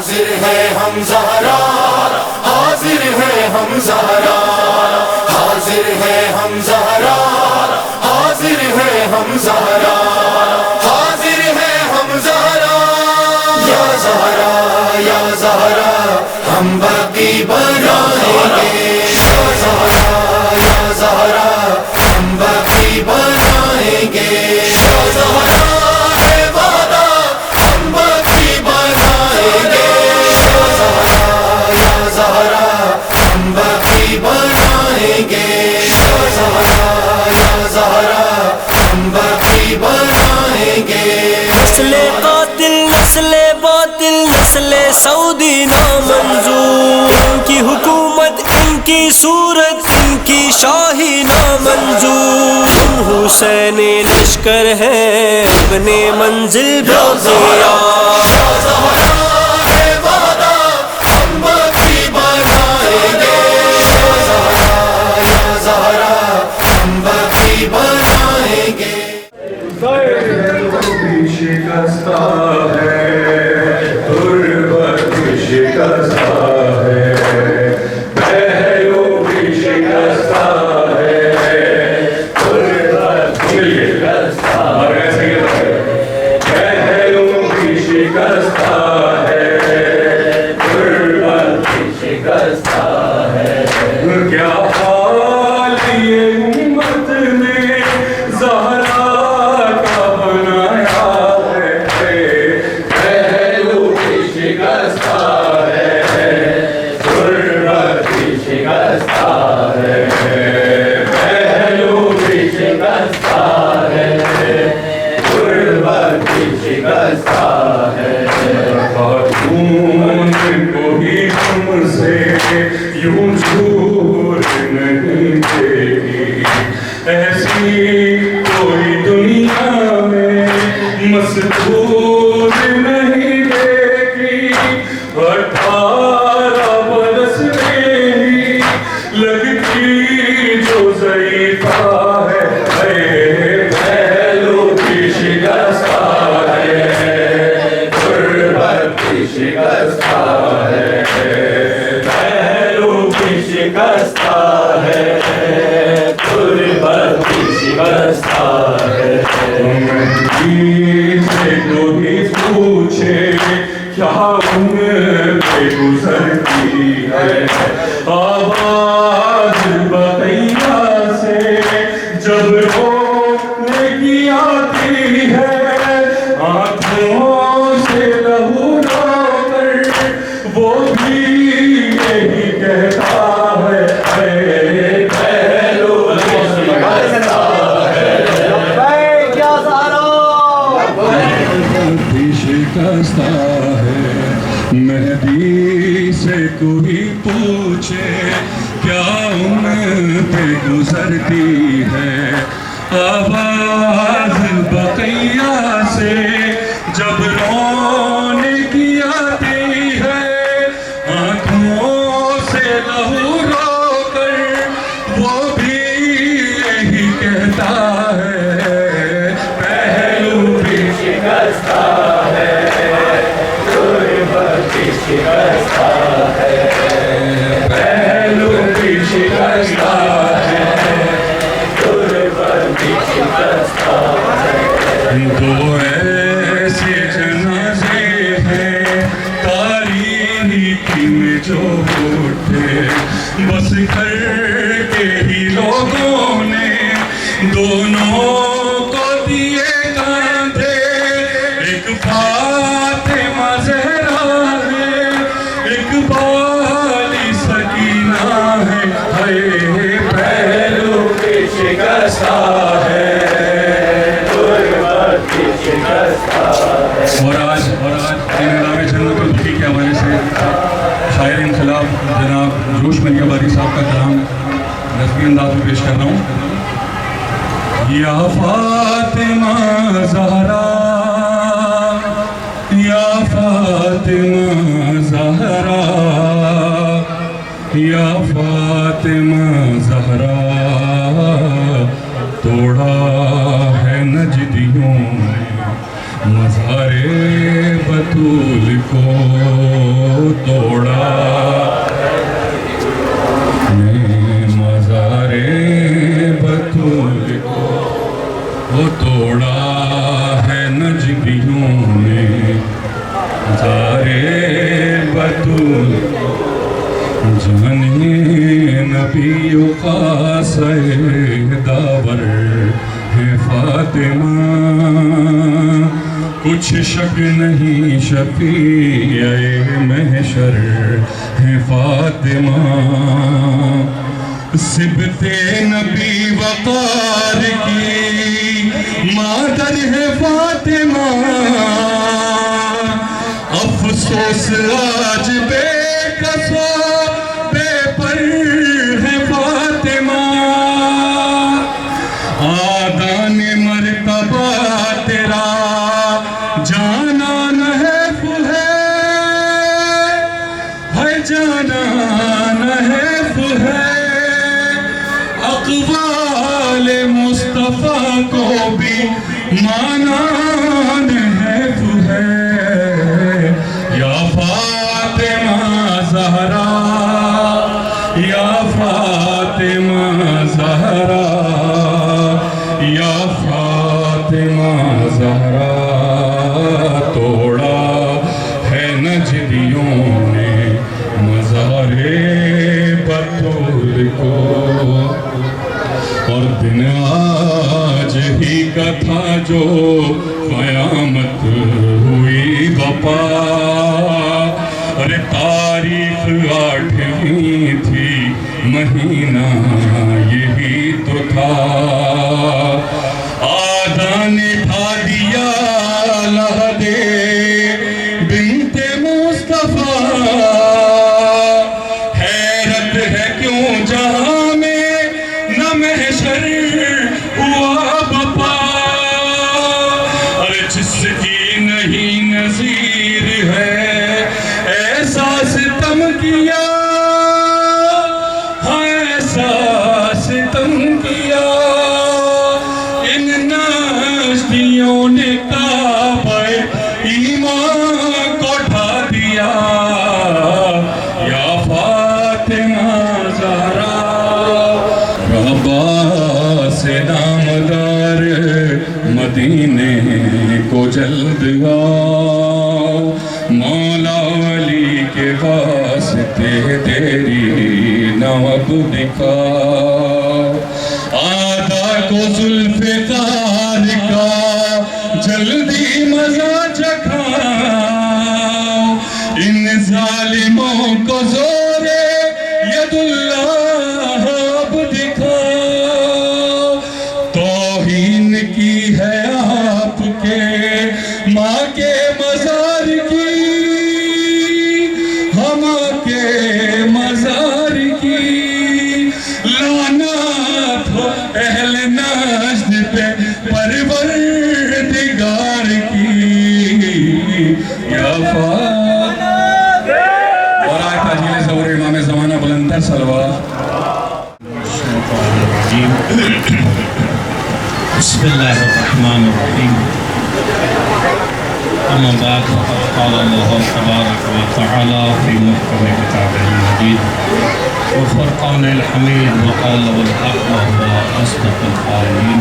حاضر ہے ہم زہرا، حاضر ہے ہم زہرا، حاضر ہے ہم زہرا، حاضر ہے ہم زہرا، حاضر ہے ہم زہرا، یا زہرا یا زہرا ہم باقی بنائیں گے، یا زہرا یا زہرا ہم باقی بنائیں گے، یا زہرا ہے وعدہ ہم باقی بنائیں گے، یا زہرا یا زہرا ہم باقی بنائیں گے، یا زہرا یا زہرا ہم باقی بنائیں گے۔ نسل قاتل نسل باطل نسل سعودی نامنظور، ان کی حکومت ان کی صورت ان کی شاہی نامنظور، حسین لشکر ہے اپنے منزل بازیا، شکستہ ہے تربت شکستہ ہے، پہلو بھی شکستہ ہے، تربت شکستہ ہے، پہلو بھی شکستہ ہے، تربت شکستہ ہے، کیا حال یہ امت میں زہرا کا بنایا ہے، پہلو بھی شکستہ ہے، تربت شکستہ ہے، پہلو بھی شکستہ ہے، تربت شکستہ ہے، خاتون کوئی تم سے یوں دور نہیں دیکھی، ایسی کوئی دنیا میں مسدود نہیں دیکھی، 18 برس میں ہی لگتی جو ضعیفہ ہے، پہلو کی شکستہ ہے، تربت کی شکستہ ہے، پہلو کی شکستہ ہے، تربت کی شکستہ ہے، مہدی سے کوئی پوچھے کیا عمر پہ گزرتی ہے، آواز بقیہ سے جب رونے کی آتی ہے، آنکھوں سے لہو رو کر وہ بھی یہی کہتا ہے، پہلو کی شکستہ شکستہ ہے، مہدی سے کوئی پوچھے کیا عمر پہ گزرتی ہے، آواز بقیہ سے جب رونے کی آتی ہے، آنکھوں سے لہو رو کر وہ بھی یہی کہتا ہے، پہلو بھی شکستہ ہے، تربت بھی شکستہ ہے، پہلو بھی شکستہ ہے، تربت بھی شکستہ ہے، دو ایسے جنازے ہیں تاریخی میں جو اٹھے، بس کر کے ہی لوگوں نے دونوں کو دیے کاندھے، ایک فاطمہ زہرا ہے، ایک بالی سکینہ ہے، پہلو کی شکستہ ہے، تربت کی شکستہ ہے۔ اور آج نظام جنت البقیع کے حوالے سے شاعر انقلاب جناب جوش ملیح آبادی صاحب کا کلام نظمی انداز میں پیش کر رہا ہوں۔ یا فاطمہ زہرا، یا فاطمہ زہرا، یا فاطمہ زہرا، توڑا ہے نجدیوں نے مزار بطول کو، سارے بطول جانے نبی خاص داور ہے فاطمہ، کچھ شک نہیں شفیع محشر ہے فاطمہ، سبت نبی وقار کی مادر ہے فاطمہ، افسوس آج بے کسو بے پر ہے فاطمہ، آدان مرتبہ تیرا جانا نحیف ہے جانا نحیف ہے، اقوال مصطفیٰ کو بھی مانا نحیف ہے، یا فاطمہ زہرا یا فاطمہ زہرا یا فاطمہ زہرا، توڑا ہے نجدیوں نے مزار بطول کو، اور دن آج ہی کا تھا جو قیامت ہوئی بپا، ارے تاریخ 8ویں تھی مہینہ یہی تو تھا، آدھا نے کھا دیا لہد بنت مصطفیٰ، حیرت ہے کیوں جہاں میں نہ محشر ہوا بپا، ارے جس کی نہیں نظیر ہے ایسا ستم کیا، ہاں ایسا ستم کیا، ان ناشتیوں نے کعبہ ایمان کو ڈھا دیا، یا فاطمہ زہرا، ربا سے نامدار مدینے کو جلد آؤ، مولا علی کے واسطے تیری نوب دکھاؤ، آدھا کو ذوالفقار کا جلدی مزہ چکھاؤ، ان ظالموں کو زور ید اللہ اب دکھاؤ، توہین کی ہے آپ کے ماں کے مزار کی، ہم کے مزار کی، لعنت ہو اہل نجد پہ پروردگار کی، یا فاطمہ، اور آئے تاجیل ظہور امام زمانہ بلندر صلوات۔ بسم اللہ الرحمن الرحیم، اما بعد فقد قال اللہ تبارک و تعالی فی محکم کتابہ المجید وفرقان الحمید وقال والحق وهو اصدق القائلین،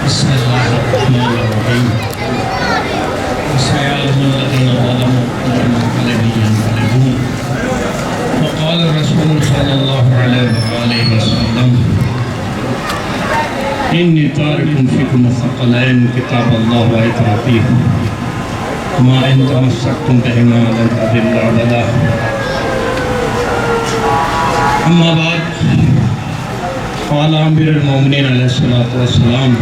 بسم اللہ الرحمن الرحیم، وسيعلم الذين ظلموا أي منقلب ينقلبون، وقال الرسول صلی اللہ علیہ وآلہ وسلم إني تارك فيكم الثقلين كتاب الله وآياته ما إن تمسكتم بهما لن تضلوا أبدا، أما بعد قال أمير المؤمنين عليه الصلاة والسلام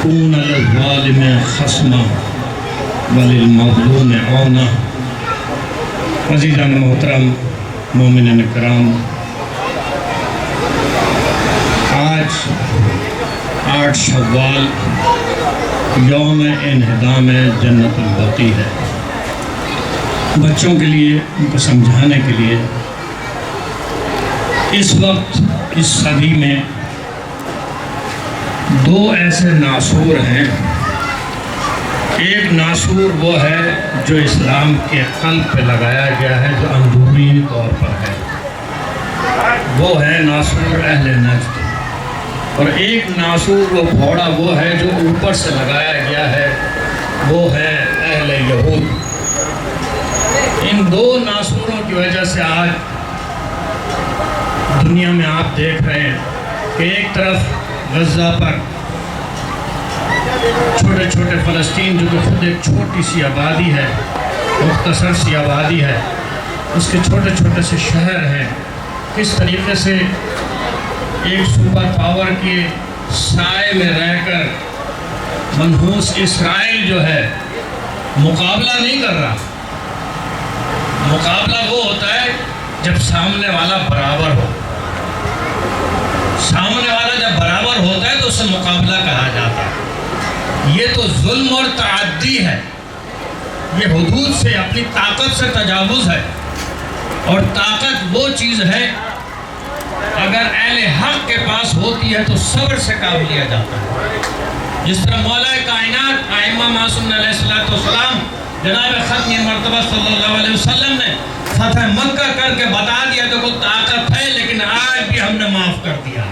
كون للظالم خصما وللمظلوم عونا۔ عزیزان محترم مومنین کرام، آج 8 شوال یوم انہدام جنت البقیع ہے۔ بچوں کے لیے، ان کو سمجھانے کے لیے، اس وقت اس صدی میں 2 ایسے ناسور ہیں۔ ایک ناسور وہ ہے جو اسلام کے قلب پہ لگایا گیا ہے، جو اندرونی طور پر ہے، وہ ہے ناسور اہل نجد، اور ایک ناسور وہ پھوڑا وہ ہے جو اوپر سے لگایا گیا ہے، وہ ہے اہل یہود. ان دو ناسوروں کی وجہ سے آج دنیا میں آپ دیکھ رہے ہیں کہ ایک طرف غزہ پر چھوٹے چھوٹے فلسطین جو کہ خود ایک چھوٹی سی آبادی ہے, مختصر سی آبادی ہے, اس کے چھوٹے چھوٹے سے شہر ہیں, کس طریقے سے ایک سپر پاور کے سائے میں رہ کر منحوس اسرائیل جو ہے مقابلہ نہیں کر رہا. مقابلہ وہ ہوتا ہے جب سامنے والا برابر ہو. سامنے والا جب برابر ہوتا ہے تو اسے مقابلہ کہا جاتا ہے. یہ تو ظلم اور تعدی ہے, یہ حدود سے, اپنی طاقت سے تجاوز ہے. اور طاقت وہ چیز ہے اگر اہل حق کے پاس ہوتی ہے تو صبر سے کام لیا جاتا ہے. جس طرح مولا کائنات ائمہ معصوم علیہ السلام جناب ختم مرتبہ صلی اللہ علیہ وسلم نے فتح مکہ کر کے بتا دیا تو کوئی طاقت ہے, لیکن آج بھی ہم نے معاف کر دیا.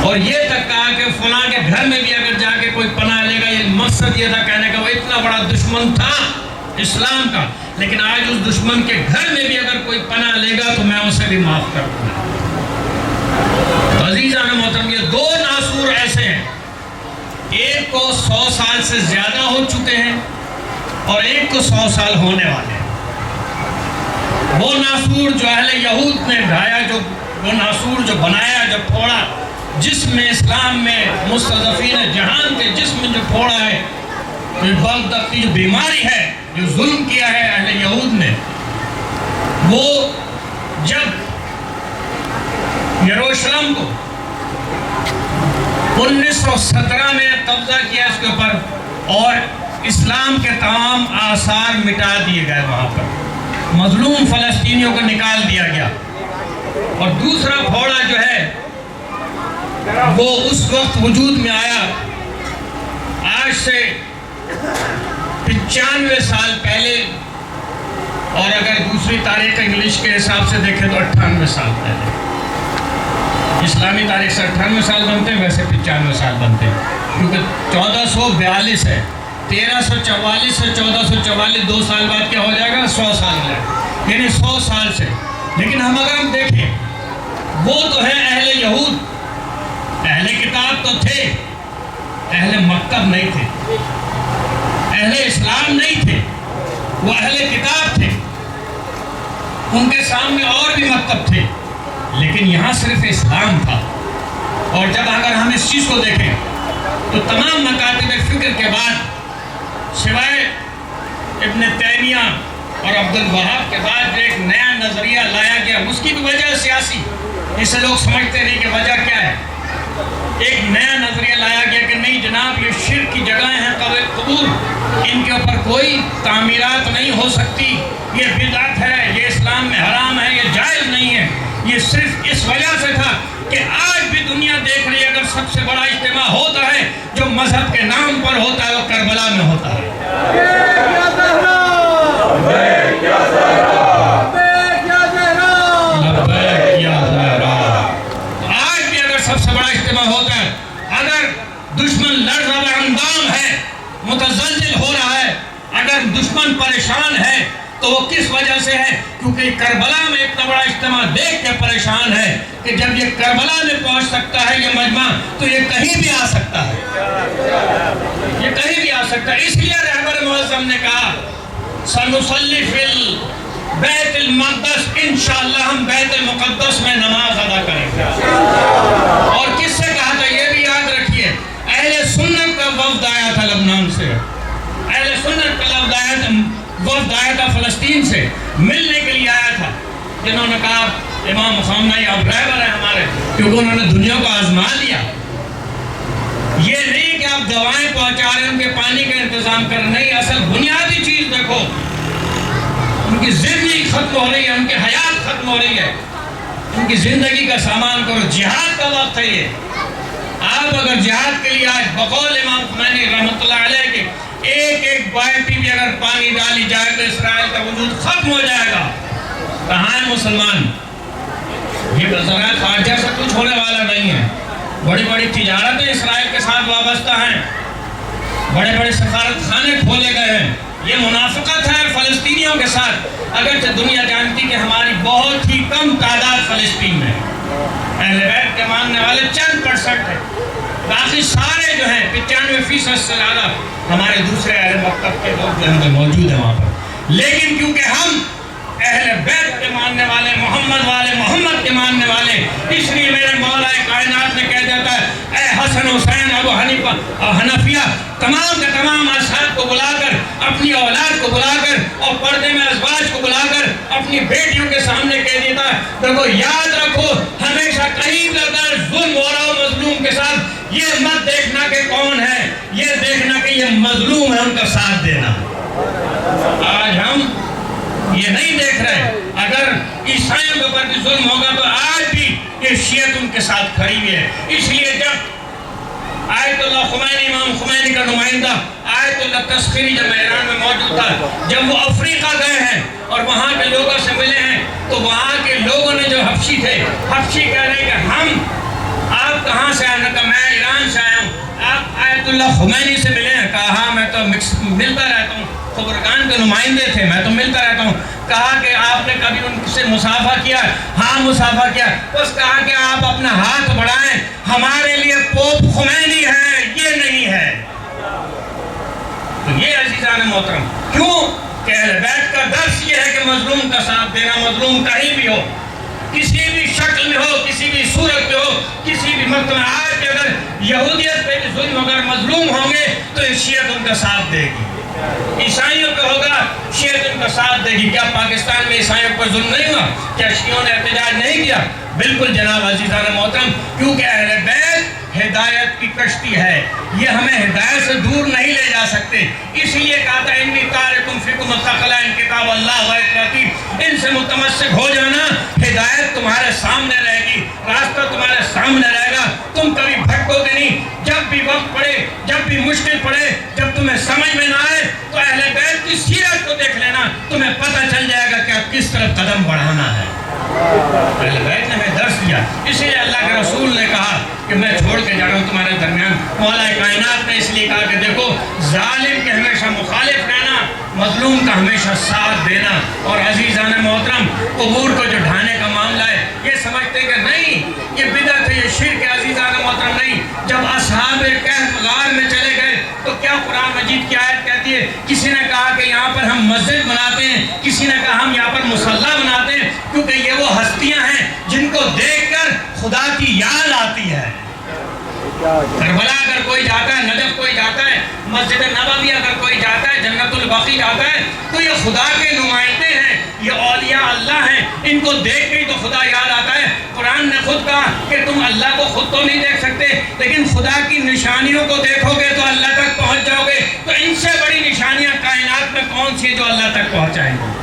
اور یہ تک کہا کہ فلاں کے گھر میں بھی اگر جا کے کوئی پناہ لے گا, یہ مقصد یہ تھا کہنے کا وہ اتنا بڑا دشمن تھا اسلام کا, لیکن آج اس دشمن کے گھر میں بھی اگر کوئی پناہ لے گا تو میں اسے بھی معاف کر دوں گا. عزیزان محترم, یہ دو ناسور ایسے ہیں, ایک کو 100 سال سے زیادہ ہو چکے ہیں اور ایک کو 100 سال ہونے والے ہیں. وہ ناسور جو اہل یہود نے ڈھایا, جو وہ ناسور جو بنایا, جو پھوڑا, جس میں اسلام میں مستضعفین جہان کے جسم میں جو پھوڑا ہے, بغداد کی جو بیماری ہے, جو ظلم کیا ہے اہل یہود نے, وہ جب یروشلم کو 1917 میں قبضہ کیا اس کے اوپر اور اسلام کے تمام آثار مٹا دیے گئے, وہاں پر مظلوم فلسطینیوں کو نکال دیا گیا. اور دوسرا پھوڑا جو ہے وہ اس وقت وجود میں آیا آج سے 95 سال پہلے, اور اگر دوسری تاریخ انگلش کے حساب سے دیکھیں تو 98 سال پہلے. اسلامی تاریخ سے 98 سال بنتے ہیں, ویسے 95 سال بنتے ہیں, کیونکہ 1442 ہے. 1344 سے 1444 2 سال بعد کیا ہو جائے گا, 100 سال ہے, یعنی 100 سال سے. لیکن اگر ہم دیکھیں وہ تو ہے اہل یہود, اہل کتاب تو تھے, اہل مکتب نہیں تھے, اہل اسلام نہیں تھے, وہ اہل کتاب تھے. ان کے سامنے اور بھی مکتب تھے, لیکن یہاں صرف اسلام تھا. اور جب اگر ہم اس چیز کو دیکھیں تو تمام مکاتب فکر کے بعد سوائے ابن تیمیہ اور عبد الوہاب کے بعد ایک نیا نظریہ لایا گیا. اس کی بھی وجہ سیاسی, اسے لوگ سمجھتے نہیں کہ وجہ کیا ہے. ایک نیا نظریہ لایا گیا کہ نہیں جناب, یہ شرک کی جگہیں ہیں, قبور, ان کے اوپر کوئی تعمیرات نہیں ہو سکتی, یہ بدعت ہے, یہ اسلام میں حرام ہے, یہ جائز نہیں ہے. یہ صرف اس وجہ سے تھا کہ آج بھی دنیا دیکھ رہی ہے اگر سب سے بڑا اجتماع ہوتا ہے جو مذہب کے نام پر ہوتا ہے وہ کربلا میں ہوتا ہے. آج بھی اگر سب سے بڑا اجتماع ہوتا ہے, اگر دشمن لرزہ و اندام ہے, متزلزل ہو رہا ہے, اگر دشمن پریشان ہے تو وہ کس وجہ سے ہے, کیونکہ کربلا میں اتنا بڑا اجتماع دیکھ کے پریشان ہے کہ جب یہ کربلا میں پہنچ سکتا ہے یہ مجمع, تو یہ کہیں بھی آ سکتا ہے, یہ کہیں بھی آ سکتا ہے. اس لیے رہبر معظم نے کہا سنصلی فی البیت المقدس, انشاءاللہ ہم بیت المقدس میں نماز ادا کریں گے. اور کس سے کہا تھا یہ بھی یاد رکھیے, اہل سنت کا وفد آیا تھا لبنان سے, اہل سنت کا وفد آیا تھا فلسطین سے, ملنے کے لیے آیا تھا, جنہوں نے کہا امام خامنہئی آپ رہبر ہیں ہمارے, کیونکہ انہوں نے دنیا کو آزما لیا. یہ نہیں کہ آپ دوائیں پہنچا رہے ہیں, ان کے پانی کا انتظام کر رہے, نہیں, اصل بنیادی چیز دیکھو, ان کی زندگی ختم ہو رہی ہے, ان کی حیات ختم ہو رہی ہے, ان کی زندگی کا سامان کرو. جہاد کا وقت ہے یہ. آپ اگر جہاد کے لیے آج بقول امام خمینی رحمۃ اللہ علیہ کے ایک بالٹی بھی اگر پانی ڈالی جائے تو اسرائیل کا وجود ختم ہو جائے گا. کہاں ہے مسلمان؟ یہ زراعت خارجہ سے کچھ ہونے والا نہیں ہے. بڑی بڑی تجارتیں اسرائیل کے ساتھ وابستہ ہیں, بڑے بڑے سفارت خانے کھولے گئے ہیں. یہ منافقت ہے فلسطینیوں کے ساتھ. اگرچہ دنیا جانتی کہ ہماری بہت ہی کم تعداد فلسطین میں اہل بیت کے ماننے والے چند % ہیں. باقی سارے جو ہیں 95% سے زیادہ ہمارے دوسرے اہل مکتب کے لوگ جو ہیں موجود ہیں وہاں پر. لیکن کیونکہ ہم اہل بیت کے ماننے والے، محمد کے ماننے والے، اس لیے میرے مولا کائنات نے کہہ دیتا ہے اے حسن حسین ابو حنیفہ حنفیہ تمام کے تمام اصحاب کو بلا کر، اپنی اولاد کو بلا کر اور پردے میں ازواج کو بلا کر اپنی بیٹیوں کے سامنے کہہ دیتا ہے دیکھو یاد رکھو ہمیشہ قریب اگر ظلم ہو رہا ہو مظلوم کے ساتھ، یہ مت دیکھنا کہ کون ہے، یہ دیکھنا کہ یہ مظلوم ہے، ان کا ساتھ دینا. آج ہم یہ نہیں دیکھ رہے. اگر عیسائیوں کے اوپر بھی ظلم ہوگا تو آج بھی یہ شیعت ان کے ساتھ کھڑی ہوئی ہے. اس لیے جب آیت اللہ خمینی، امام خمینی کا نمائندہ آیت اللہ تسخیری جب ایران میں موجود تھا، جب وہ افریقہ گئے ہیں اور وہاں کے لوگوں سے ملے ہیں تو وہاں کے لوگوں نے جو حبشی تھے، حبشی کہہ رہے ہیں کہ ہم آپ کہاں سے آئے؟ کہا میں ایران سے آیا ہوں. آپ آیت اللہ خمینی سے ملے ہیں؟ کہا ہاں میں تو ملتا رہتا ہوں، خبرگان کے نمائندے تھے، میں تو ملتا رہتا ہوں. کہا کہ آپ نے کبھی ان سے مصافحہ کیا؟ ہاں مصافحہ کیا. بس کہا کہ آپ اپنا ہاتھ بڑھائیں، ہمارے لیے پوپ خمینی ہے، یہ نہیں ہے. تو یہ عزیزان محترم کیوں کہ اہل بیت کا درس یہ ہے کہ مظلوم کا ساتھ دینا، مظلوم کہیں بھی ہو، کسی بھی شکل میں ہو، کسی بھی صورت میں ہو، کسی بھی وقت میں. آج بھی اگر یہودیت پہ بھی ظلم اگر مظلوم ہوں گے تو شیعت ان کا ساتھ دے گی. عیسائیوں پہ ہوگا شیعت ان کا ساتھ دے گی. کیا پاکستان میں عیسائیوں پر ظلم نہیں ہوا؟ کیا شیعوں نے احتجاج نہیں کیا؟ بالکل جناب عزیزان محترم، کیونکہ اہل بیت ہدایت کی کشتی ہے، یہ ہمیں ہدایت سے دور نہیں لے جا سکتے. اس لیے کہا تھا انی تارکم فیکم الثقلین کتاب اللہ و آیاتہ، ان سے متمسک ہو جانا، ہدایت تمہارے سامنے رہے گی، راستہ تمہارے سامنے رہے گا، تم کبھی بھٹکو گے نہیں. جب بھی وقت پڑے، جب بھی مشکل پڑے، جب تمہیں سمجھ میں نہ آئے تو اہل بیت کی سیرت کو دیکھ لینا، تمہیں پتہ چل جائے گا کہ اب کس طرف قدم بڑھانا ہے. اہل بیت نے ہمیں درس دیا. اسی لیے اللہ کے رسول نے کہا کہ میں چھوڑ کے جا رہا ہوں تمہارے درمیان. مولا کائنات نے اس لیے کہا کہ دیکھو ظالم کے ہمیشہ مخالف رہنا، مظلوم کا ہمیشہ ساتھ دینا. اور عزیزان محترم قبور کو جو ڈھانے کا معاملہ ہے، یہ سمجھتے کہ نہیں یہ بدعت ہے، یہ شرک ہے. عزیزان محترم نہیں. جب اصحاب کہف غار میں چلے گئے تو کیا قرآن مجید کی آیت کہتی ہے؟ کسی نے کہا کہ یہاں پر ہم مسجد بناتے ہیں، کسی نے کہا ہم یہاں پر مصلی بناتے ہیں، کیونکہ یہ وہ ہستیاں ہیں جن کو دیکھ کر خدا کی یاد آتی ہے. کربلا اگر کوئی جاتا ہے، نجف کوئی جاتا ہے، مسجد نبوی اگر کوئی جاتا ہے، جنت البقیع جاتا ہے، تو یہ خدا کے نمائندے ہیں، یہ اولیاء اللہ ہیں. ان کو دیکھ کے تو خدا یاد آتا ہے. قرآن نے خود کہا کہ تم اللہ کو خود تو نہیں دیکھ سکتے، لیکن خدا کی نشانیوں کو دیکھو گے تو اللہ تک پہنچ جاؤ گے. تو ان سے بڑی نشانیاں کائنات میں کون سی جو اللہ تک پہنچائیں گے؟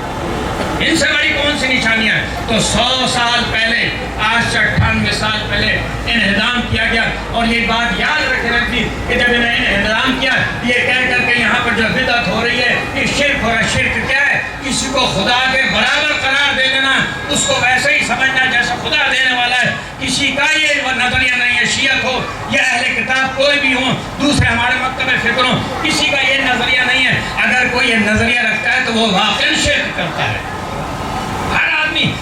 ان سے بڑی کون سی نشانیاں ہیں؟ تو 100 سال پہلے، آج سے 98 سال پہلے انہدام کیا گیا. اور یہ بات یاد رکھنا تھی کہ جب انہیں انہدام کیا، یہ کہہ کر کے یہاں پر جو بدعت ہو رہی ہے، یہ شرک ہو رہا ہے. شرک کیا ہے؟ کسی کو خدا کے برابر قرار دے دینا، اس کو ویسے ہی سمجھنا جیسا خدا دینے والا ہے. کسی کا یہ نظریہ نہیں ہے، شیعت ہو یا اہل کتاب کوئی بھی ہو، دوسرے ہمارے مکتب فکر ہو، کسی کا یہ نظریہ نہیں ہے. اگر کوئی یہ نظریہ رکھتا ہے تو وہ واقعی شرک کرتا ہے.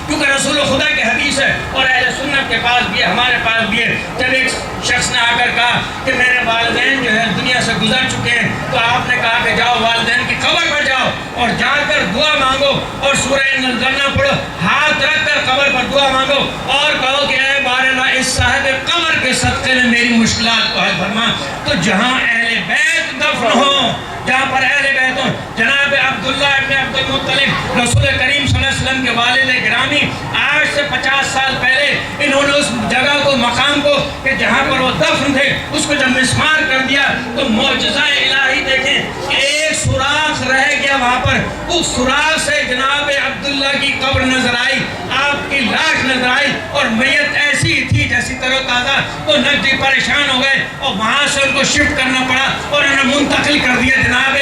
کیونکہ رسول خدا کی حدیث ہے اور اہل سنت کے پاس بھی ہے، ہمارے پاس بھی ہے. جب ایک شخص نے آ کر کہا کہ میرے والدین جو ہے دنیا سے گزر چکے ہیں، تو آپ نے کہا کہ جاؤ والدین کی قبر پر جاؤ اور جا کر دعا مانگو اور سورہ نزلنا پڑھو، ہاتھ رکھ کر قبر پر دعا مانگو اور کہو کہ اے بار اللہ اس صاحب قبر کے صدقے میں میری مشکلات کو حل فرما. تو جہاں اہل بیت دفن ہوں، جہاں پر اہل بیت ہوں، جناب عبداللہ ابن عبد المطلب رسول کریم صلی اللہ علیہ وسلم کے والد گرامی، آج سے 50 سال پہلے انہوں نے اس جگہ کو، مقام کو کہ جہاں پر وہ دفن تھے، اس کو جب مسمار کر دیا تو معجزہ الہی دیکھیں، ایک سوراخ رہ گیا وہاں پر. اس سوراخ سے جناب عبداللہ کی قبر نظر آئی، آپ کی لاش نظر آئی اور میت ایسی تھی جیسی تر و تازہ. وہ نجدی پریشان ہو گئے اور وہاں سے ان کو شفٹ کرنا پڑا اور انہیں منتقل کر دیا جناب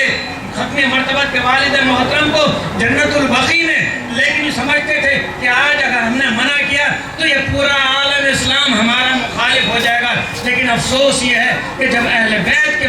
ختم مرتبت کے والد محترم کو جنت البقیع نے. لیکن یہ سمجھتے تھے کہ آج اگر ہم نے منع کیا تو یہ پورا عالم اسلام ہمارا مخالف ہو جائے گا. لیکن افسوس یہ ہے کہ جب اہل بیت کے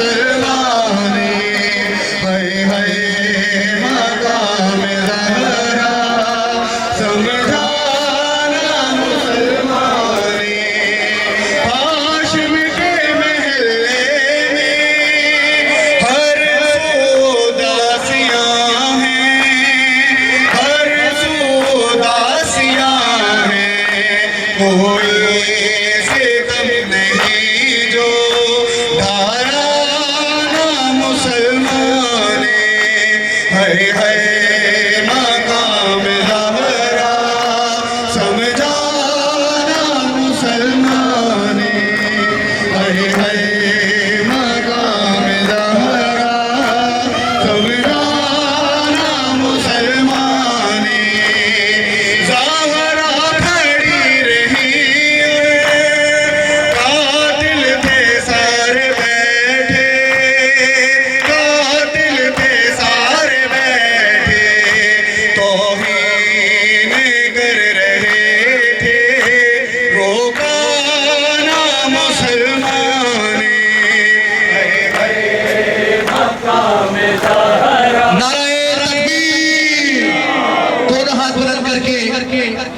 مسلمانے ہائے ہائے مقام زہرا سمجھانا مسلمانے ہاشم کے محلے میں ہر سو داسیاں ہیں ہر سو داسیاں ہیں کوئی ستم نہیں جو ڈھارانا مسلمانے ہائے ہائے مقام زہرا سمجھانا مسلمانے ہائے ہائے مقام زہرا سمجھانا مسلمانے زہرا کھڑی رہی قاتل تھے سارے بیٹھے قاتل تھے سارے بیٹھے توہین کر رہے تھے روکانا مسلمانے نعرہ تکبیر دونوں ہاتھ بلند کر کے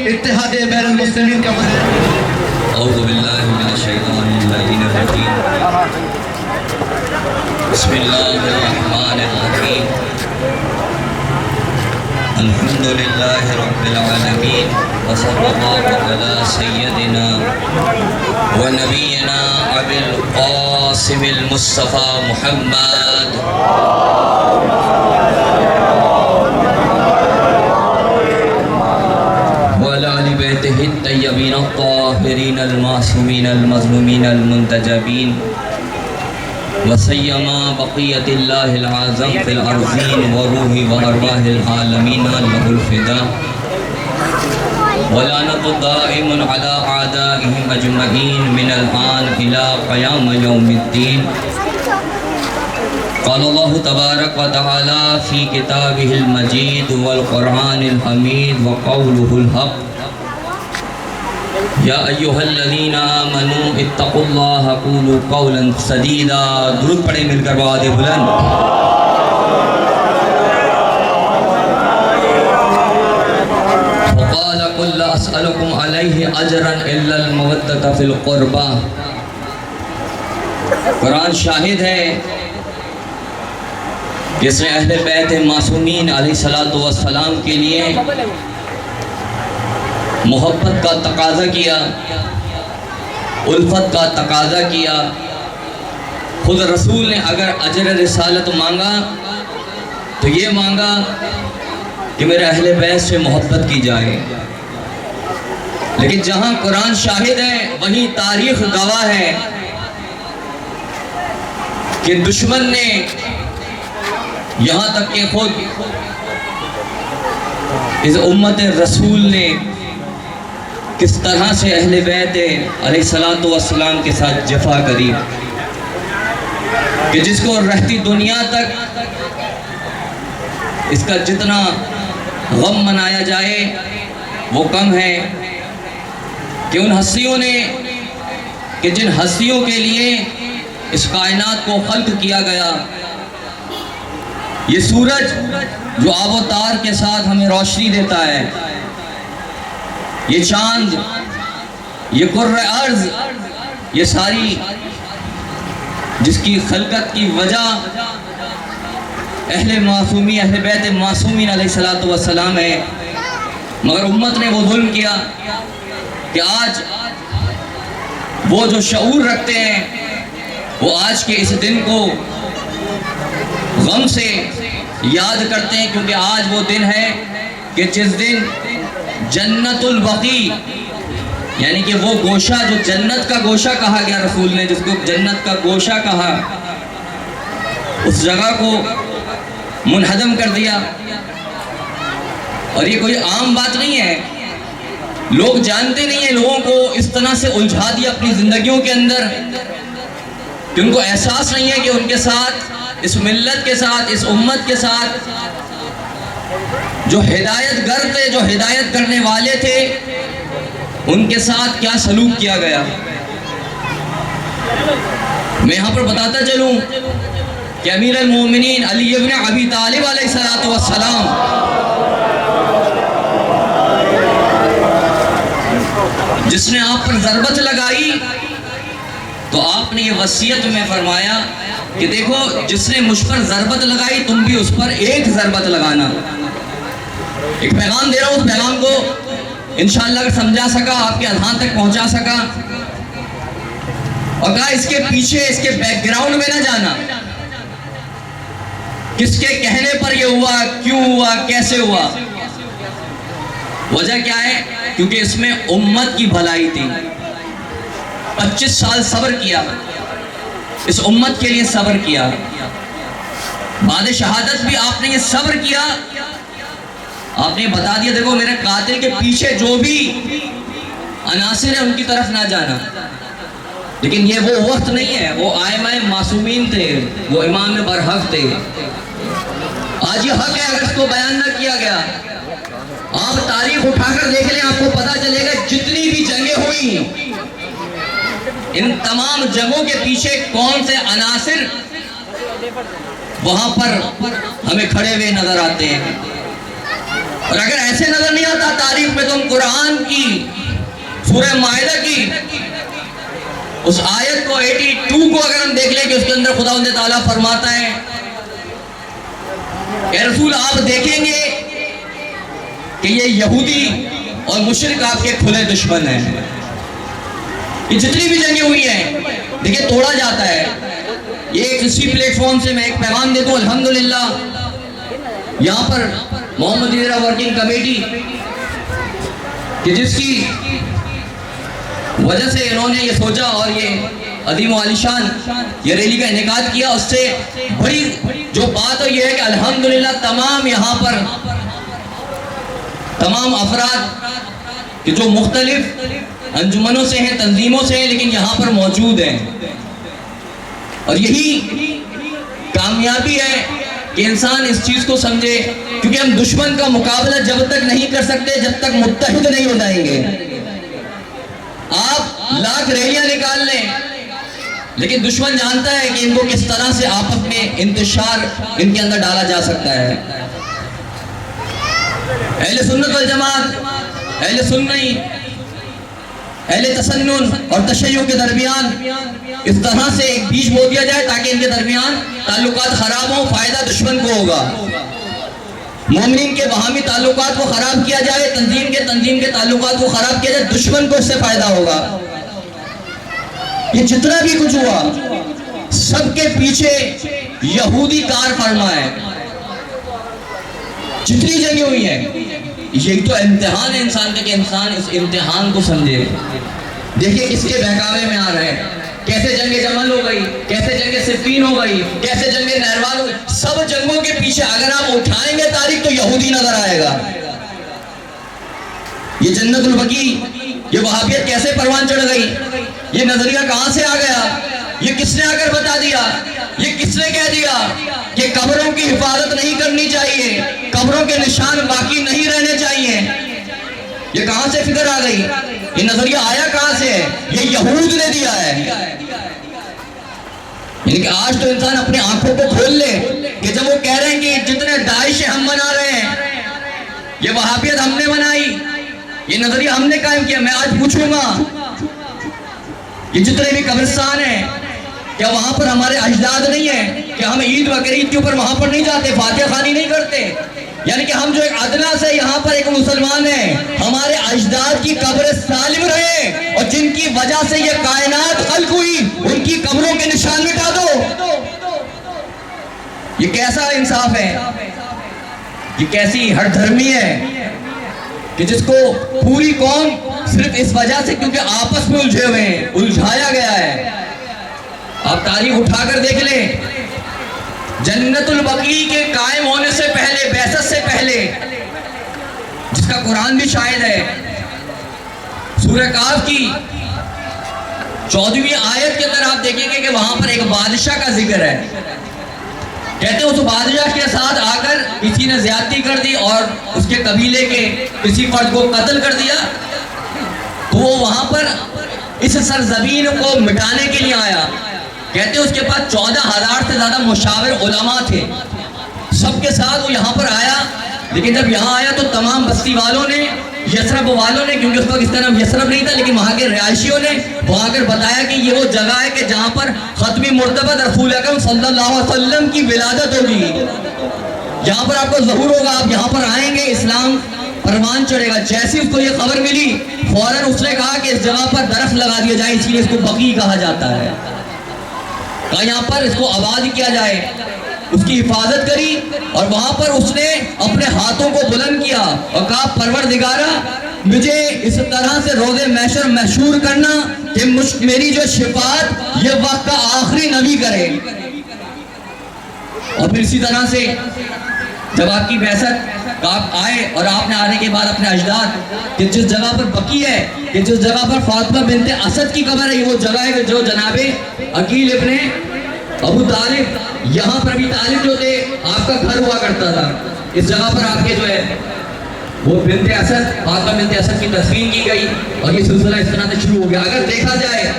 اتحاد بین المسلمین کا مظاہرہ اعوذ باللہ من الشیطان اللعین الرجیم بسم اللہ الرحمن الرحیم الحمدللہ رب العالمین وصلی اللہ علی سیدنا ونبینا ابی القاسم المصطفى محمد وعلى آل بیتہ الطیبین الطاہرین المعصومین المظلومین المنتجبین وسیما بقیت اللہ العظم فی الارضین وروح وارواح العالمین له الفداء ولعنت دائم على اعدائهم اجمعین من الآن الى قیام یوم الدین قال اللہ تبارک و تعالی فی کتابہ المجید والقرآن الحمید وقولہ الحق یا ایہا الذین آمنوا اتقوا اللہ قولوا قولا سدیدا درود پڑھیں مل کر بآواز بلند وقال قل لا اسألکم علیہ اجرا الا المودۃ فی القربى قرآن شاہد ہے جس نے اہل بیت معصومین علیہ السلام کے لیے محبت کا تقاضا کیا الفت کا تقاضا کیا خود رسول نے اگر اجر رسالت مانگا تو یہ مانگا کہ میرے اہل بیت سے محبت کی جائے لیکن جہاں قرآن شاہد ہے وہیں تاریخ گواہ ہے کہ دشمن نے یہاں تک کہ خود اس امت رسول نے کس طرح سے اہل بیت علیہ السلام کے ساتھ جفا کری کہ جس کو رہتی دنیا تک اس کا جتنا غم منایا جائے وہ کم ہے کہ ان ہستیوں نے کہ جن ہستیوں کے لیے اس کائنات کو خلق کیا گیا یہ سورج جو آب و تار کے ساتھ ہمیں روشنی دیتا ہے یہ چاند یہ کرۂ ارض یہ ساری جس کی خلقت کی وجہ اہل معصومی اہل بیت معصومین علیہ السلام ہے مگر امت نے وہ ظلم کیا کہ آج وہ جو شعور رکھتے ہیں وہ آج کے اس دن کو غم سے یاد کرتے ہیں کیونکہ آج وہ دن ہے کہ جس دن جنت البقیع یعنی کہ وہ گوشہ جو جنت کا گوشہ کہا گیا رسول نے جس کو جنت کا گوشہ کہا اس جگہ کو منہدم کر دیا اور یہ کوئی عام بات نہیں ہے لوگ جانتے نہیں ہیں لوگوں کو اس طرح سے الجھا دیا اپنی زندگیوں کے اندر کہ ان کو احساس نہیں ہے کہ ان کے ساتھ اس ملت کے ساتھ اس امت کے ساتھ جو ہدایت گر تھے جو ہدایت کرنے والے تھے ان کے ساتھ کیا سلوک کیا گیا میں یہاں پر بتاتا چلوں کہ امیر المومنین علی ابن ابی طالب علیہ السلام جس نے آپ پر ضربت لگائی تو آپ نے یہ وصیت میں فرمایا کہ دیکھو جس نے مجھ پر ضربت لگائی تم بھی اس پر ایک ضربت لگانا. ایک پیغام دے رہا ہوں, اس پیغام کو انشاءاللہ اگر سمجھا سکا, آپ کے اذہان تک پہنچا سکا, اور کہا اس کے پیچھے اس کے بیک گراؤنڈ میں نہ جانا, کس کے کہنے پر یہ ہوا, کیوں ہوا, کیسے ہوا. وجہ کیا ہے؟ کیونکہ اس میں امت کی بھلائی تھی. 25 سال صبر کیا, اس امت کے لیے صبر کیا. بعد شہادت بھی آپ نے یہ صبر کیا, آپ نے بتا دیا دیکھو میرے قاتل کے پیچھے جو بھی عناصر ہیں ان کی طرف نہ جانا. لیکن یہ وہ وقت نہیں ہے, وہ ائمہ معصومین تھے, وہ امام برحق تھے. آج یہ حق ہے اگر اس کو بیان نہ کیا گیا. آپ تاریخ اٹھا کر دیکھ لیں, آپ کو پتا چلے گا جتنی بھی جنگیں ہوئی ان تمام جنگوں کے پیچھے کون سے عناصر وہاں پر ہمیں کھڑے ہوئے نظر آتے ہیں. اور اگر ایسے نظر نہیں آتا تاریخ میں تو ہم قرآن کی سورہ مائدہ کی اس آیت کو 82 کو اگر ہم دیکھ لیں کہ اس کے اندر خداوند تعالیٰ فرماتا ہے اے رسول آپ دیکھیں گے کہ یہ یہودی اور مشرک آپ کے کھلے دشمن ہیں. یہ جتنی بھی جنگیں ہوئی ہیں دیکھیں توڑا جاتا ہے. یہ ایک اسی پلیٹ فارم سے میں ایک پیغام دیتا ہوں الحمدللہ یہاں پر محمد ادرا ورکنگ کمیٹی کہ جس کی وجہ سے انہوں نے یہ سوچا اور یہ عظیم و عالیشان یہ ریلی کا انعقاد کیا, اس سے بڑی جو بات ہے یہ ہے کہ الحمدللہ تمام یہاں پر تمام افراد کہ جو مختلف انجمنوں سے ہیں, تنظیموں سے ہیں, لیکن یہاں پر موجود ہیں. اور یہی کامیابی ہے کہ انسان اس چیز کو سمجھے, کیونکہ ہم دشمن کا مقابلہ جب تک نہیں کر سکتے جب تک متحد نہیں ہو جائیں گے. آپ لاکھ ریلیاں نکال لیں لیکن دشمن جانتا ہے کہ ان کو کس طرح سے آپس میں انتشار ان کے اندر ڈالا جا سکتا ہے. اہل سنت والجماعت, اہل سنی, اہل تسنن اور تشیع کے درمیان اس طرح سے ایک بیج بو دیا جائے تاکہ ان کے درمیان تعلقات خراب ہوں, فائدہ دشمن کو ہوگا. مومنین کے باہمی تعلقات کو خراب کیا جائے, تنظیم کے تعلقات کو خراب کیا جائے, دشمن کو اس سے فائدہ ہوگا. یہ جتنا بھی کچھ ہوا سب کے پیچھے یہودی کار فرما ہے. جتنی جنگیں ہوئی ہیں یہی تو امتحان ہے انسان کا کہ انسان اس امتحان کو سمجھے. دیکھیں کس کے بہکاوے میں آ رہے ہیں, کیسے جنگ جمل ہو گئی, کیسے جنگ صفین ہو گئی, کیسے جنگ نہروان ہو گئی. سب جنگوں کے پیچھے اگر آپ اٹھائیں گے تاریخ تو یہودی نظر آئے گا. یہ جنت البقیع, یہ وہابیت کیسے پروان چڑھ گئی, یہ نظریہ کہاں سے آ گیا, یہ کس نے آ کر بتا دیا, یہ کس نے کہہ دیا کہ قبروں کی حفاظت نہیں کرنی چاہیے, قبروں کے نشان باقی نہیں رہنے چاہیے. یہ کہاں سے فکر آ گئی, یہ نظریہ آیا کہاں سے ہے, یہ یہود نے دیا ہے. یعنی کہ آج تو انسان اپنی آنکھوں کو کھول لے کہ جب وہ کہہ رہے ہیں کہ جتنے داعش ہم منا رہے ہیں, یہ وہابیت ہم نے بنائی, یہ نظریہ ہم نے قائم کیا. میں آج پوچھوں گا یہ جتنے بھی قبرستان ہیں کیا وہاں پر ہمارے اجداد نہیں ہیں, کہ ہم عید بقرعید کے اوپر وہاں پر نہیں جاتے, فاتحہ خوانی نہیں کرتے. یعنی کہ ہم جو ایک ادنا سے یہاں پر ایک مسلمان ہیں, ہمارے اجداد کی قبر سالم رہے اور جن کی وجہ سے یہ کائنات خلق ہوئی ان کی قبروں کے نشان مٹا دو. یہ کیسا انصاف ہے, یہ کیسی ہر دھرمی ہے کہ جس کو پوری قوم صرف اس وجہ سے کیونکہ آپس میں الجھے ہوئے ہیں الجھایا گیا ہے. آپ تاریخ اٹھا کر دیکھ لیں, جنت البقیع کے قائم ہونے سے پہلے, بعثت سے پہلے, جس کا قرآن بھی شاہد ہے, سورہ کہف کی 14ویں آیت کے اندر آپ دیکھیں گے کہ وہاں پر ایک بادشاہ کا ذکر ہے. کہتے ہیں اس بادشاہ کے ساتھ آ کر کسی نے زیادتی کر دی اور اس کے قبیلے کے کسی فرد کو قتل کر دیا, تو وہ وہاں پر اس سرزمین کو مٹانے کے لیے آیا. کہتے ہیں اس کے پاس 14,000 سے زیادہ مشاور علماء تھے. سب کے ساتھ وہ یہاں پر آیا, لیکن جب یہاں آیا تو تمام بستی والوں نے, یثرب والوں نے, کیونکہ اس وقت اس کا نام یثرب نہیں تھا لیکن وہاں کے رہائشیوں نے وہاں کر بتایا کہ یہ وہ جگہ ہے کہ جہاں پر ختمی مرتبہ رسول اکرم صلی اللہ علیہ وسلم کی ولادت ہوگی, یہاں پر آپ کو ظہور ہوگا, آپ یہاں پر آئیں گے اسلام پروان چڑھے گا. جیسے اس کو یہ خبر ملی فوراً اس نے کہا کہ اس جگہ پر درخت لگا دیا جائے, اس لیے اس کو بقی کہا جاتا ہے. کہا یہاں پر اس کو آباد کیا جائے, اس کی حفاظت کری, اور وہاں پر اس نے اپنے ہاتھوں کو بلند کیا اور کہا پروردگارا مجھے اس طرح سے روز محشر محشور کرنا کہ میری جو شفاعت یہ وقت کا آخری نبی کرے. اور پھر اسی طرح سے جب آپ کی بعثت آپ آئے اور آپ نے آنے کے بعد اپنے اجداد کہ جس جگہ پر بقی ہے, کہ جس جگہ پر فاطمہ بنت اسد کی قبر ہے, یہ وہ جگہ ہے جو جناب عقیل ابن ابو طالب, یہاں پر ابھی طالب جو تھے آپ کا گھر ہوا کرتا تھا, اس جگہ پر آپ کے جو ہے وہ بنت اسد, فاطمہ بنت اسد کی تدفین کی گئی, اور یہ سلسلہ اس طرح سے شروع ہو گیا. اگر دیکھا جائے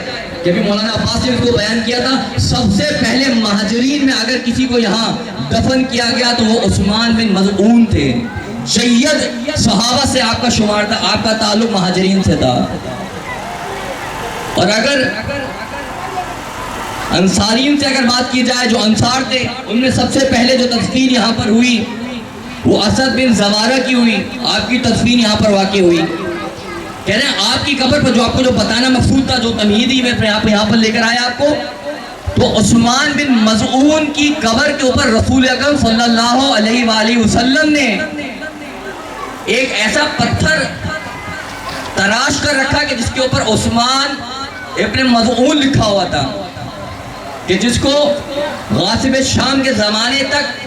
کہ ابھی مولانا عباس نے اس کو بیان کیا تھا, سب سے پہلے مہاجرین میں اگر کسی کو یہاں دفن کیا گیا تو وہ عثمان بن مظعون تھے. سید صحابہ سے آپ کا شمار تھا, آپ کا تعلق مہاجرین سے تھا. اور اگر انصارین سے اگر بات کی جائے, جو انصار تھے ان میں سب سے پہلے جو تدفین یہاں پر ہوئی وہ اسد بن زوارہ کی ہوئی, آپ کی تدفین یہاں پر واقع ہوئی. کہہ رہے ہیں آپ کی قبر پر جو آپ کو جو بتانا مقصود تھا, جو تمہیدی میں یہاں پر لے کر آیا آپ کو, تو عثمان بن مظعون کی قبر کے اوپر رسول اکرم صلی اللہ علیہ وآلہ وسلم نے ایک ایسا پتھر تراش کر رکھا کہ جس کے اوپر عثمان ابن مظعون لکھا ہوا تھا, کہ جس کو غاصب شام کے زمانے تک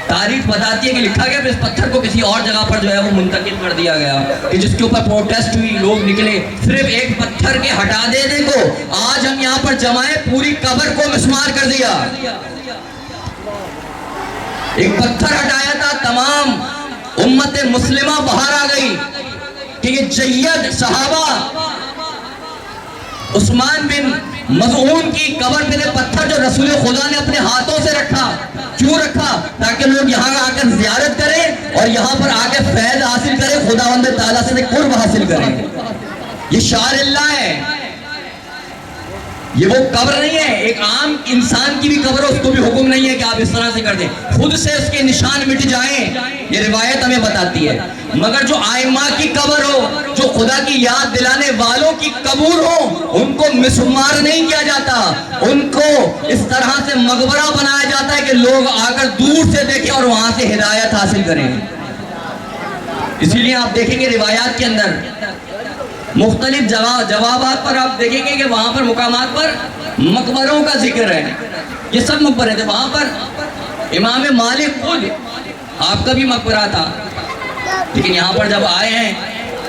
تاریخ بتاتی ہے کہ لکھا گیا, پھر اس پتھر کو کسی اور جگہ پر جو ہے وہ منتقل کر دیا گیا, کہ جس کے اوپر پروٹیسٹ ہوئی, لوگ نکلے, صرف ایک پتھر کے ہٹا دینے کو آج ہم یہاں پر جمائے پوری قبر کو مسمار کر دیا. ایک پتھر ہٹایا تھا, تمام امت مسلمہ باہر آ گئی کہ یہ جید صحابہ عثمان بن مظعون کی قبر پہ پتھر جو رسول خدا نے اپنے ہاتھوں سے رکھا, کیوں رکھا؟ تاکہ لوگ یہاں آ کر زیارت کریں اور یہاں پر آ کے فیض حاصل کریں, خداوند تعالیٰ سے قرب حاصل کریں. یہ شعار اللہ ہے, یہ وہ قبر نہیں ہے. ایک عام انسان کی بھی قبر ہو, اس کو بھی حکم نہیں ہے کہ آپ اس طرح سے کر دیں, خود سے اس کے نشان مٹ جائیں, یہ روایت ہمیں بتاتی ہے. مگر جو آئمہ کی قبر ہو, جو خدا کی یاد دلانے والوں کی قبور ہو, ان کو مسمار نہیں کیا جاتا, ان کو اس طرح سے مقبرہ بنایا جاتا ہے کہ لوگ آ کر دور سے دیکھیں اور وہاں سے ہدایت حاصل کریں. اسی لیے آپ دیکھیں گے روایات کے اندر مختلف جوابات پر آپ دیکھیں گے کہ وہاں پر مقامات پر مقبروں کا ذکر ہے. یہ سب مقبرے تھے. وہاں پر امام مالک خود آپ کا بھی مقبرہ تھا, لیکن یہاں پر جب آئے ہیں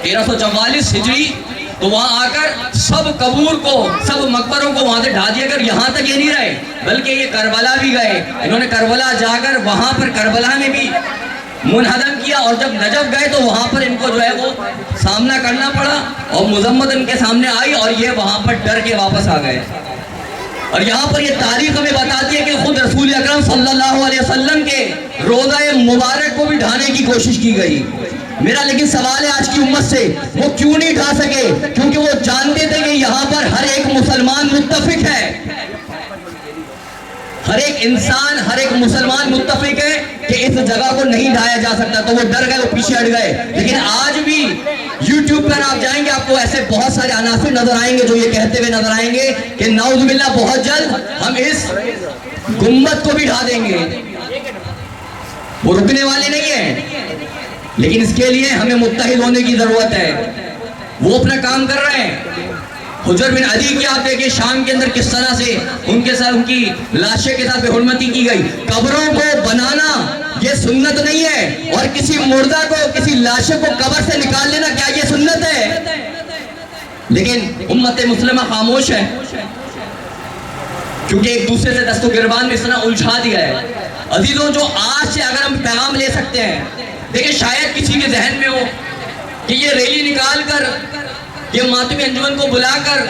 1344 ہجری تو وہاں آ کر سب قبور کو, سب مقبروں کو وہاں سے ڈھا دیا کر یہاں تک یہ نہیں رہے, بلکہ یہ کربلا بھی گئے. انہوں نے کربلا جا کر وہاں پر کربلا میں بھی منہدم کیا, اور جب نجف گئے تو وہاں پر ان کو جو ہے وہ سامنا کرنا پڑا, اور مذمت ان کے سامنے آئی اور یہ وہاں پر ڈر کے واپس آ گئے. اور یہاں پر یہ تاریخ ہمیں بتاتی ہے کہ خود رسول اکرم صلی اللہ علیہ وسلم کے روضہ مبارک کو بھی ڈھانے کی کوشش کی گئی. میرا لیکن سوال ہے آج کی امت سے, وہ کیوں نہیں ڈھا سکے؟ کیونکہ وہ جانتے تھے کہ یہاں پر ہر ایک مسلمان متفق ہے, ہر ایک انسان, ہر ایک مسلمان متفق ہے کہ اس جگہ کو نہیں ڈھایا جا سکتا, تو وہ ڈر گئے, وہ پیچھے ہٹ گئے. لیکن آج بھی یوٹیوب پر آپ جائیں گے, آپ کو ایسے بہت سارے عناصر نظر آئیں گے جو یہ کہتے ہوئے نظر آئیں گے کہ نعوذ باللہ بہت جلد ہم اس گنبد کو بھی ڈھا دیں گے. وہ رکنے والے نہیں ہیں, لیکن اس کے لیے ہمیں متحد ہونے کی ضرورت ہے. وہ اپنا کام کر رہے ہیں. حجر بن عدی کی آپ دیکھیں شام کے اندر کس طرح سے ان کے ساتھ, ان کی لاشیں کے ساتھ بے حرمتی کی گئی. قبروں کو بنانا یہ سنت نہیں ہے, اور کسی مردہ کو, کسی لاشے کو قبر سے نکال لینا کیا یہ سنت ہے؟ لیکن امت مسلمہ خاموش ہے, کیونکہ ایک دوسرے سے دست و گریبان میں اس طرح الجھا دیا ہے. عزیزوں, جو آج سے اگر ہم پیغام لے سکتے ہیں, دیکھیں شاید کسی کے ذہن میں ہو کہ یہ ریلی نکال کر, یہ ماتمی انجمن کو بلا کر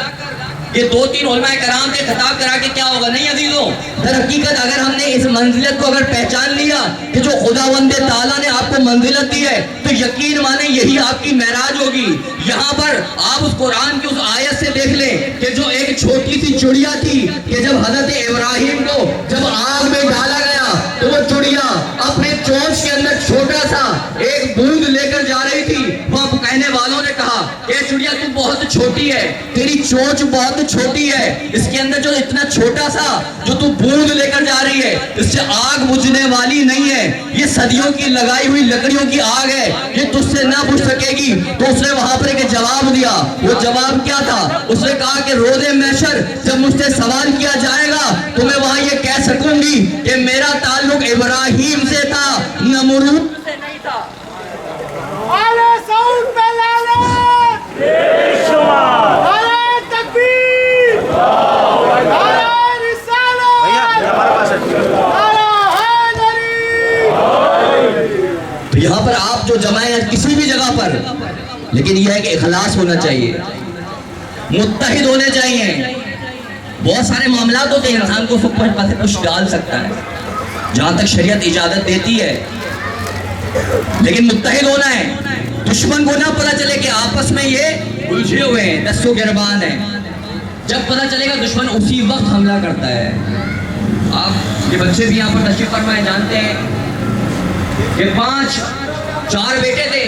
یہ 2-3 علماء کرام کے خطاب کرا کے کیا ہوگا؟ نہیں عزیزوں، در حقیقت اگر ہم نے اس منزلت کو اگر پہچان لیا کہ جو خداوند تعالیٰ نے آپ کو منزلت دی ہے، تو یقین مانیں یہی آپ کی معراج ہوگی۔ یہاں پر آپ اس قرآن کی اس آیت سے دیکھ لیں کہ جو ایک چھوٹی سی چڑیا تھی کہ جب حضرت ابراہیم کو جب آگ میں ڈالا گیا تو وہ چڑیا اپنے چونچ کے اندر چھوٹا سا ایک بوند لے کر جا رہی تھی۔ وہاں کہنے والوں نے کہا اے چڑیا تو بہت چھوٹی ہے، تیری چونچ بہت چھوٹی ہے، اس کے اندر جو اتنا چھوٹا سا جو تو بوند لے کر جا رہی ہے اس سے آگ بجھنے والی نہیں ہے، یہ صدیوں کی لگائی ہوئی لکڑیوں کی آگ ہے، یہ تجھ سے نہ بجھ سکے گی۔ تو اس نے وہاں پر ایک جواب دیا، وہ جواب کیا تھا؟ اس نے کہا کہ روز محشر جب مجھ سے سوال کیا جائے گا تو میں وہاں یہ کہہ سکوں گی کہ میرا تعلق ابراہیم سے تھا، نمرود سے نہیں تھا۔ تو یہاں پر آپ جو جمائیں کسی بھی جگہ پر، لیکن یہ ہے کہ اخلاص ہونا چاہیے، متحد ہونے چاہیے۔ بہت سارے معاملات ہوتے ہیں انسان کو کچھ ڈال سکتا ہے جہاں تک شریعت اجازت دیتی ہے، لیکن متحد ہونا ہے۔ دشمن کو نہ پتہ چلے کہ آپس میں یہ الجھے ہوئے ہیں، دستوں گربان ہیں۔ جب پتہ چلے گا دشمن اسی وقت حملہ کرتا ہے۔ آپ یہ بچے بھی یہاں پر تشریف فرمائے جانتے ہیں کہ 4 بیٹے تھے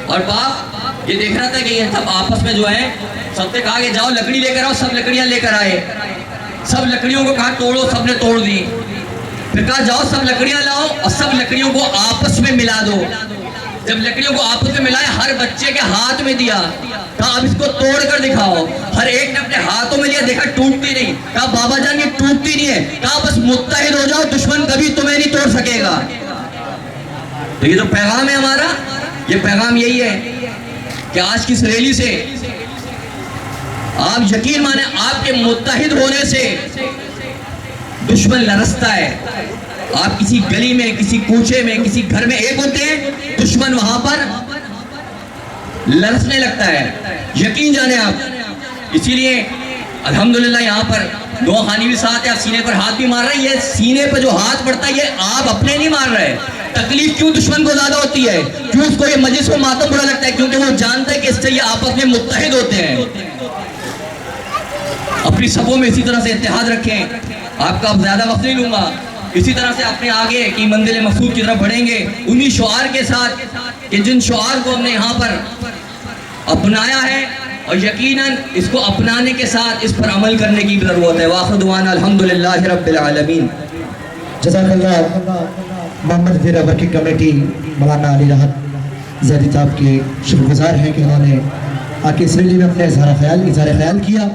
اور باپ یہ دیکھ رہا تھا کہ یہ سب آپس میں جو ہے، سب نے کہا کہ جاؤ لکڑی لے کر آؤ، سب لکڑیاں لے کر آئے، سب لکڑیوں کو کہا توڑو، سب نے توڑ دی۔ پھر کہا جاؤ سب لکڑیاں لاؤ اور سب لکڑیوں کو آپس میں ملا دو۔ جب لکڑیوں کو آپس میں ملائے ہر بچے کے ہاتھ میں دیا، کہا اب اس کو توڑ کر دکھاؤ۔ ہر ایک نے اپنے ہاتھوں میں لیا، دیکھا ٹوٹتی نہیں، کہا بابا جان یہ ٹوٹتی نہیں ہے، کہا بس متحد ہو جاؤ، دشمن کبھی تمہیں نہیں توڑ سکے گا۔ تو یہ جو پیغام ہے ہمارا، یہ پیغام یہی ہے کہ آج کی اس ریلی سے آپ یقین مانیں آپ کے متحد ہونے سے دشمن لرزتا ہے۔ آپ کسی گلی میں، کسی کوچے میں، کسی گھر میں ایک ہوتے ہیں، دشمن وہاں پر لرزنے لگتا ہے، یقین جانیں آپ۔ اسی لیے الحمدللہ یہاں پر دو خانی بھی ساتھ ہے، آپ سینے پر ہاتھ بھی مار رہے ہیں۔ یہ سینے پر جو ہاتھ پڑتا ہے یہ آپ اپنے نہیں مار رہے۔ تکلیف کیوں دشمن کو زیادہ ہوتی ہے؟ کیوں اس کو یہ مجلس و ماتم برا لگتا ہے؟ کیونکہ وہ جانتا ہے کہ اس سے یہ آپس میں متحد ہوتے ہیں۔ اپنی صفوں میں اسی طرح سے اتحاد رکھیں۔ آپ کا اب زیادہ وقت نہیں لوں گا، اسی طرح سے اپنے آگے کی منزل مقصود کی طرف بڑھیں گے انہی شعار کے ساتھ کہ جن شعار کو ہم نے یہاں پر اپنایا ہے، اور یقیناً اس کو اپنانے کے ساتھ اس پر عمل کرنے کی ضرورت ہے۔ وآخر دعوانا الحمدللہ رب العالمین۔ جزاک اللہ۔ محمد ویرا ورکنگ کمیٹی مولانا علی راحت زیدی صاحب کے شکر گزار ہیں کہ انہوں نے آ کے اس ریلی میں اپنے اظہار خیال کیا۔